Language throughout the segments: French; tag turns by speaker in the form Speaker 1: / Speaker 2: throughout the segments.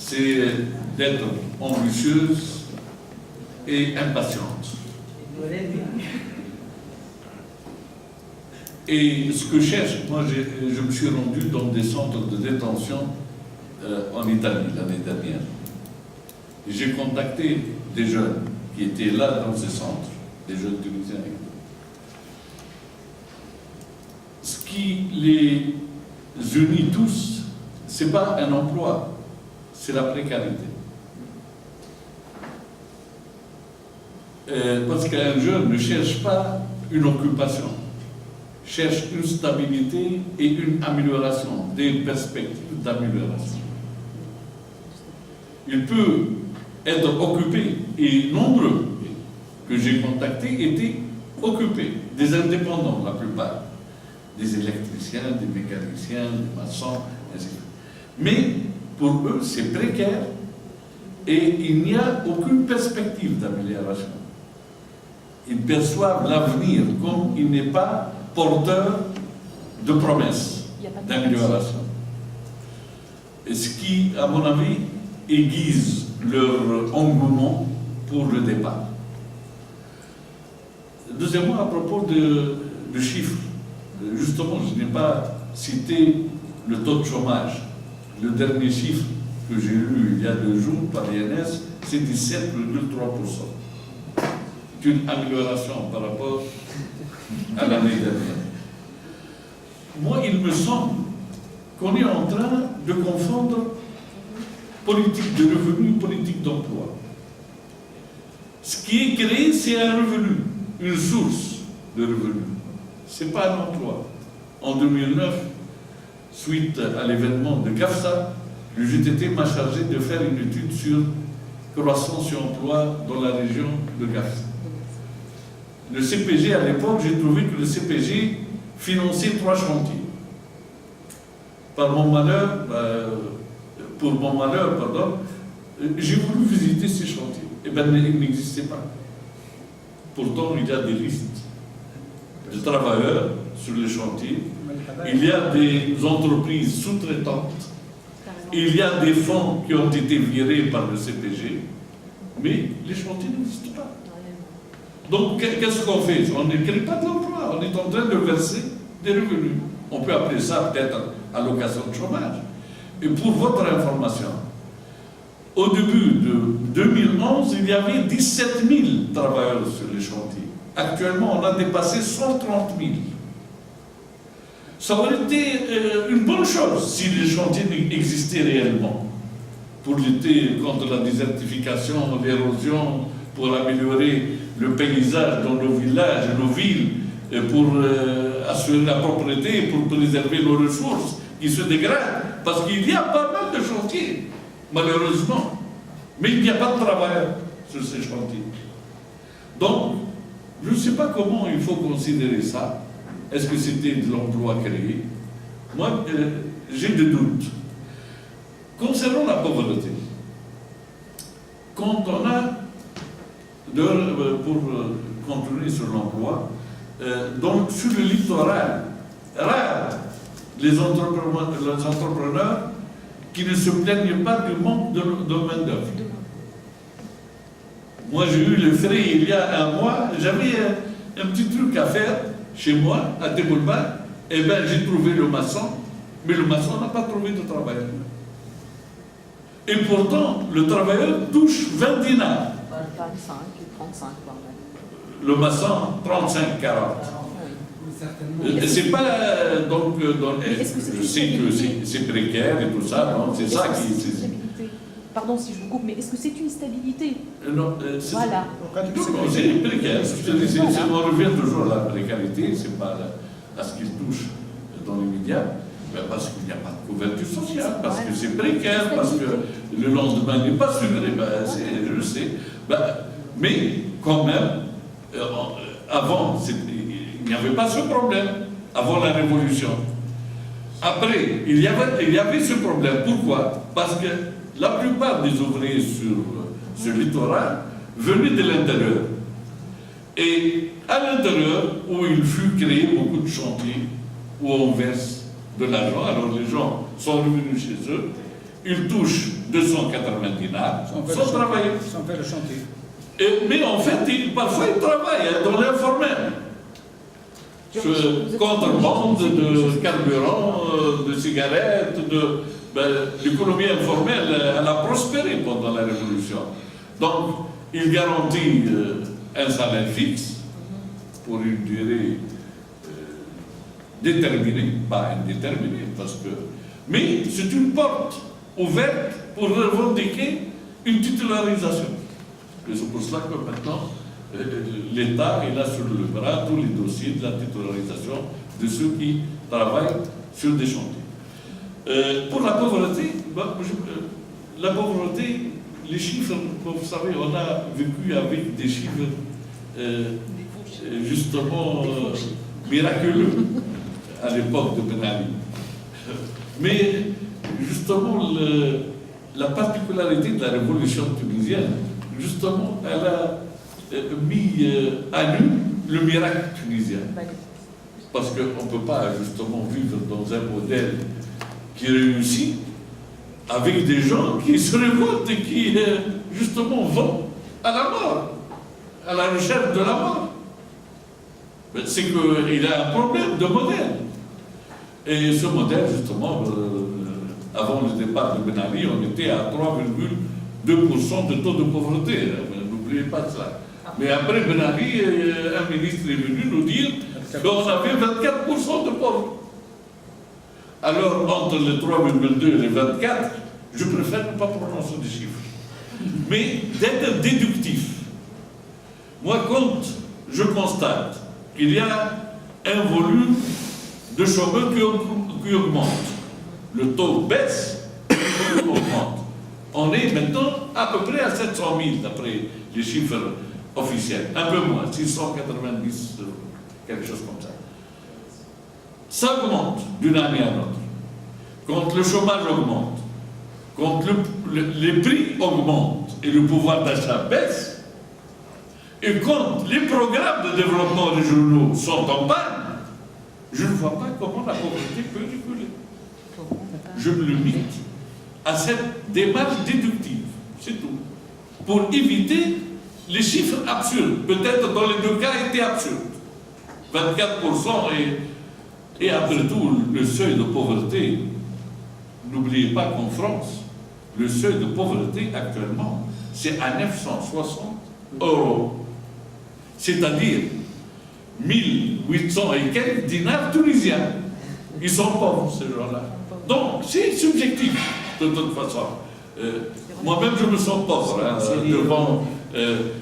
Speaker 1: c'est d'être ambitieuse et impatiente. Et ce que je cherche, moi je me suis rendu dans des centres de détention en Italie l'année dernière. Et j'ai contacté des jeunes qui étaient là dans ces centres, des jeunes Tunisiens. Ce qui les unit tous, ce n'est pas un emploi, c'est la précarité. Parce qu'un jeune ne cherche pas une occupation, cherche une stabilité et une amélioration, des perspectives d'amélioration. Il peut être occupé, et nombreux que j'ai contactés étaient occupés, des indépendants la plupart, des électriciens, des mécaniciens, des maçons, ainsi de suite. Mais pour eux, c'est précaire et il n'y a aucune perspective d'amélioration. Ils perçoivent l'avenir comme il n'est pas porteur de promesses d'amélioration. Et ce qui, à mon avis, aiguise leur engouement pour le départ. Deuxièmement, à propos de chiffres, justement, je n'ai pas cité le taux de chômage. Le dernier chiffre que j'ai lu il y a 2 jours par l'INS, c'est 17,3%. C'est une amélioration par rapport à l'année dernière. Moi, il me semble qu'on est en train de confondre politique de revenu et politique d'emploi. Ce qui est créé, c'est un revenu, une source de revenu. Ce n'est pas un emploi. En 2009, suite à l'événement de Gafsa, le GTT m'a chargé de faire une étude sur croissance et emploi dans la région de Gafsa. Le CPG, à l'époque, j'ai trouvé que le CPG finançait 3 chantiers. Pour mon malheur, j'ai voulu visiter ces chantiers. Eh bien, ils n'existaient pas. Pourtant, il y a des listes de travailleurs sur les chantiers. Il y a des entreprises sous-traitantes. Il y a des fonds qui ont été virés par le CPG. Mais les chantiers n'existent pas. Donc, qu'est-ce qu'on fait? On ne crée pas de l'emploi. On est en train de verser des revenus. On peut appeler ça peut-être allocation de chômage. Et pour votre information, au début de 2011, il y avait 17 000 travailleurs sur les chantiers. Actuellement, on a dépassé 130 000. Ça aurait été une bonne chose si les chantiers existaient réellement pour lutter contre la désertification, l'érosion, pour améliorer le paysage dans nos villages et nos villes, et pour assurer la propriété, pour préserver nos ressources qui se dégradent, parce qu'il y a pas mal de chantiers, malheureusement, mais il n'y a pas de travailleurs sur ces chantiers. Donc, je ne sais pas comment il faut considérer ça. Est-ce que c'était de l'emploi créé? Moi, j'ai des doutes. Concernant la pauvreté, quand on a, pour continuer sur l'emploi, donc sur le littoral, rare les entrepreneurs qui ne se plaignent pas du manque de main-d'œuvre. Moi, j'ai eu le frais il y a 1 mois, j'avais un petit truc à faire chez moi, à Téboulba, et bien j'ai trouvé le maçon, mais le maçon n'a pas trouvé de travailleur. Et pourtant, le travailleur touche 20 dinars.
Speaker 2: 25 et 35, pardon.
Speaker 1: Le maçon, 35-40. C'est pas donc je sais que c'est précaire et tout ça, non, c'est ça qui.
Speaker 2: Pardon si je vous coupe, mais est-ce que c'est une stabilité?
Speaker 1: Non,
Speaker 2: voilà.
Speaker 1: Non, c'est précaire. On revient toujours à la précarité, c'est pas à ce qu'il touche dans l'immédiat, parce qu'il n'y a pas de couverture sociale, parce que c'est précaire, parce que le lendemain n'est pas sûr, je sais. Mais quand même, avant, il n'y avait pas ce problème, avant la Révolution. Après, il y avait ce problème. Pourquoi? Parce que la plupart des ouvriers sur ce littoral venaient de l'intérieur. Et à l'intérieur, où il fut créé beaucoup de chantiers, où on verse de l'argent, alors les gens sont revenus chez eux, ils touchent 280 dinars sans travailler.
Speaker 3: Sans faire le chantier.
Speaker 1: Mais en fait, parfois, ils travaillent dans l'informel. Contrebande de carburant, de cigarettes, l'économie informelle, elle a prospéré pendant la Révolution. Donc, il garantit un salaire fixe pour une durée déterminée, pas indéterminée, mais c'est une porte ouverte pour revendiquer une titularisation. Et c'est pour cela que maintenant, l'État il a sur le bras tous les dossiers de la titularisation de ceux qui travaillent sur des chantiers. Pour la pauvreté, les chiffres, vous savez, on a vécu avec des chiffres justement miraculeux à l'époque de Ben Ali. Mais justement, la particularité de la révolution tunisienne, justement, elle a mis à nu le miracle tunisien. Parce qu'on ne peut pas justement vivre dans un modèle qui réussit avec des gens qui se révoltent et qui justement vont à la mort, à la recherche de la mort. C'est qu'il y a un problème de modèle. Et ce modèle, justement, avant le départ de Ben Ali, on était à 3,2% de taux de pauvreté. N'oubliez pas de ça. Mais après Ben Ali, un ministre est venu nous dire qu'on avait 24% de pauvres. Alors, entre les 3,2 et les 24, je préfère ne pas prononcer des chiffres. Mais d'être déductif. Moi, quand je constate qu'il y a un volume de chômeurs qui augmente, le taux baisse, le taux augmente. On est maintenant à peu près à 700 000 d'après les chiffres officiels. Un peu moins, 690, quelque chose comme ça. Ça augmente d'une année à l'autre. Quand le chômage augmente, quand les prix augmentent et le pouvoir d'achat baisse, et quand les programmes de développement régionaux sont en panne, je ne vois pas comment la pauvreté peut reculer. Je me limite à cette démarche déductive, c'est tout. Pour éviter les chiffres absurdes. Peut-être dans les deux cas étaient absurdes. 24% et après tout, le seuil de pauvreté. N'oubliez pas qu'en France, le seuil de pauvreté actuellement, c'est à 960 €. C'est-à-dire 1800 et quelques dinars tunisiens. Ils sont pauvres, ces gens-là. Donc, c'est subjectif, de toute façon. Moi-même, je me sens pauvre devant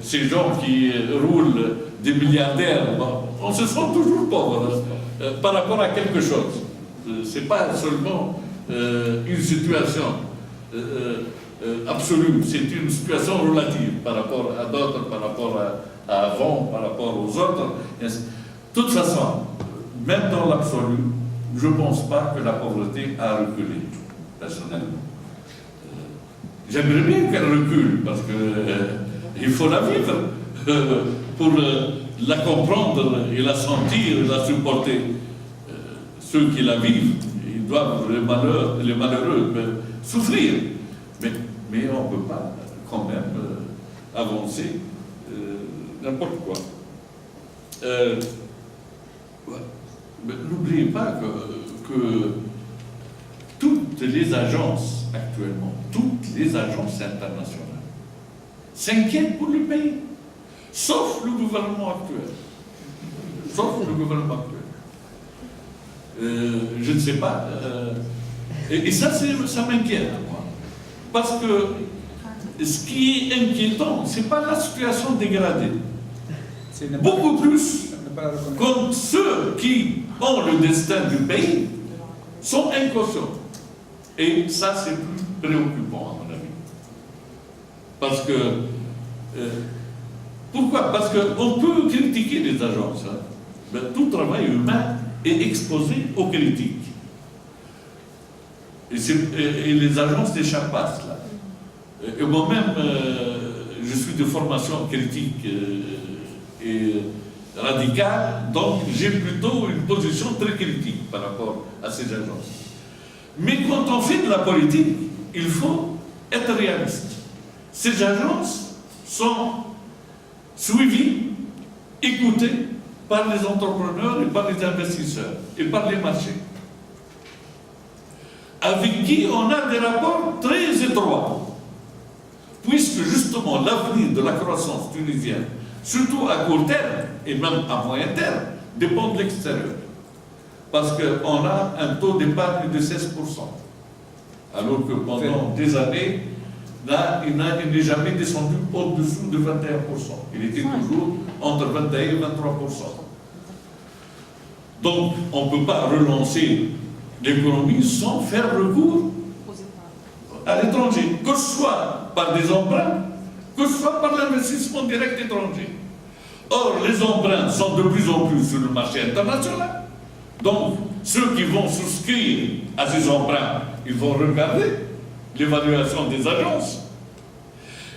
Speaker 1: ces gens qui roulent des milliardaires. Bon, on se sent toujours pauvre par rapport à quelque chose. Ce n'est pas seulement une situation absolue, c'est une situation relative par rapport à d'autres, par rapport à avant, par rapport aux autres. De toute façon, même dans l'absolu, je ne pense pas que la pauvreté a reculé, personnellement. J'aimerais bien qu'elle recule, parce qu'il faut la vivre pour la comprendre et la sentir et la supporter. Ceux qui la vivent, ils doivent, les malheureux, souffrir. Mais on ne peut pas, quand même, avancer n'importe quoi. N'oubliez pas que toutes les agences actuellement, toutes les agences internationales s'inquiètent pour le pays, sauf le gouvernement actuel. Sauf le gouvernement actuel. Je ne sais pas. Et ça m'inquiète, moi. Parce que ce qui est inquiétant, ce n'est pas la situation dégradée. Beaucoup plus quand ceux qui ont le destin du pays sont inconscients. Et ça, c'est plus préoccupant, à mon avis. Parce que... pourquoi? Parce qu'on peut critiquer les agences. Hein. Mais tout travail humain est exposé aux critiques. Et les agences n'échappent pas à cela. Et moi-même, je suis de formation critique et radicale, donc j'ai plutôt une position très critique par rapport à ces agences. Mais quand on fait de la politique, il faut être réaliste. Ces agences sont suivies, écoutées par les entrepreneurs et par les investisseurs et par les marchés, avec qui on a des rapports très étroits, puisque justement l'avenir de la croissance tunisienne, surtout à court terme et même à moyen terme, dépend de l'extérieur. Parce qu'on a un taux d'épargne de 16%, alors que pendant des années, là, il n'est jamais descendu au-dessous de 21%. Il était toujours entre 21 et 23%. Donc, on ne peut pas relancer l'économie sans faire recours à l'étranger, que ce soit par des emprunts, que ce soit par l'investissement direct étranger. Or, les emprunts sont de plus en plus sur le marché international. Donc, ceux qui vont souscrire à ces emprunts, ils vont regarder l'évaluation des agences.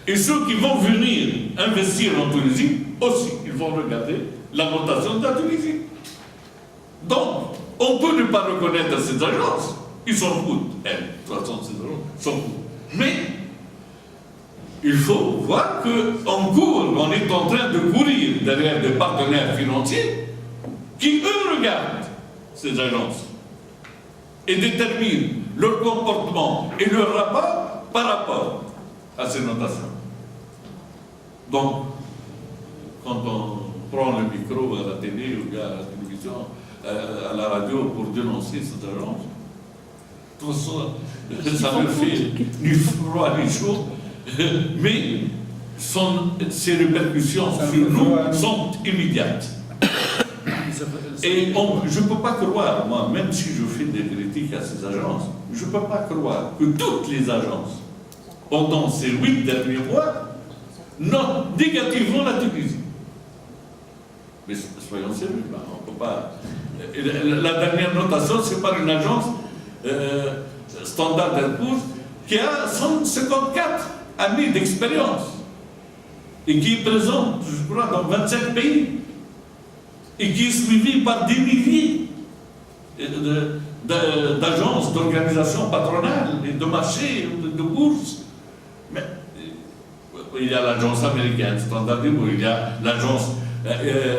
Speaker 1: Et ceux qui vont venir investir en Tunisie, aussi, ils vont regarder la notation de la Tunisie. Donc, on peut ne pas reconnaître ces agences. Ils s'en foutent, elles. De toute façon, ces agences s'en foutent. Mais, il faut voir qu'en cours, on est en train de courir derrière des partenaires financiers qui, eux, regardent ces agences et déterminent leur comportement et leur rapport par rapport à ces notations. Donc, quand on prend le micro à la télé ou à la télévision, à la radio pour dénoncer cette agence, tout ça, ça ne fait ni froid ni chaud, mais ces répercussions sur nous sont immédiates. Et je ne peux pas croire, moi, même si je fais des critiques à ces agences, je ne peux pas croire que toutes les agences, pendant ces 8 derniers mois, notent négativement la Tunisie. Mais soyons sérieux, on ne peut pas. La dernière notation, c'est par une agence Standard & Poor's qui a 154 années d'expérience et qui est présente, je crois, dans 25 pays et qui est suivie par des milliers d'agences, d'organisations patronales et de marchés, de bourses. Mais il y a l'agence américaine, Standard & Poor's, il y a l'agence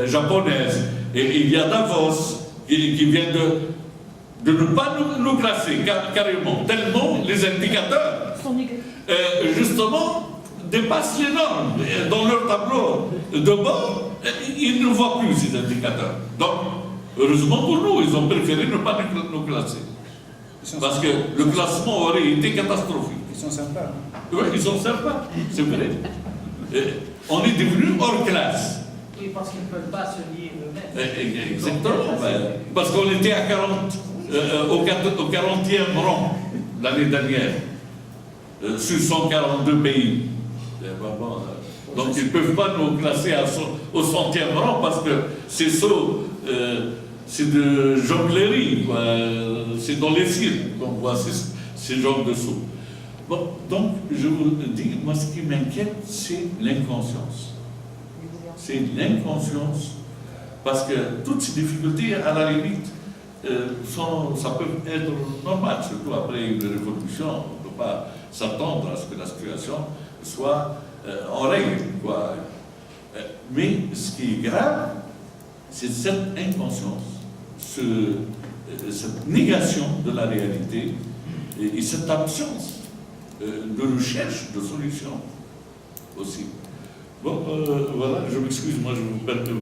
Speaker 1: japonaise, et il y a Davos qui vient de ne pas nous classer carrément, tellement les indicateurs justement dépassent les normes. Dans leur tableau de bord, ils ne voient plus ces indicateurs. Donc, heureusement pour nous, ils ont préféré ne pas nous classer. Parce que le classement aurait été catastrophique.
Speaker 3: Ils sont sympas.
Speaker 1: Oui, ils sont sympas, c'est vrai. On est devenu hors classe.
Speaker 4: Oui, parce qu'ils ne peuvent pas se lier eux-mêmes.
Speaker 1: Exactement. Parce qu'on était à 40, au 40e rang l'année dernière, sur 142 pays. Donc ils ne peuvent pas nous classer au 100e rang parce que c'est de jonglerie, c'est dans les cirques qu'on voit ces genres de sauts. Bon, donc je vous dis, moi ce qui m'inquiète, c'est l'inconscience. C'est l'inconscience, parce que toutes ces difficultés, à la limite, ça peut être normal, surtout après une révolution. On ne peut pas s'attendre à ce que la situation soit en règle, quoi. Mais ce qui est grave, c'est cette inconscience, cette négation de la réalité et cette absence de recherche de solutions aussi. Bon, voilà, je m'excuse, moi je vous permets.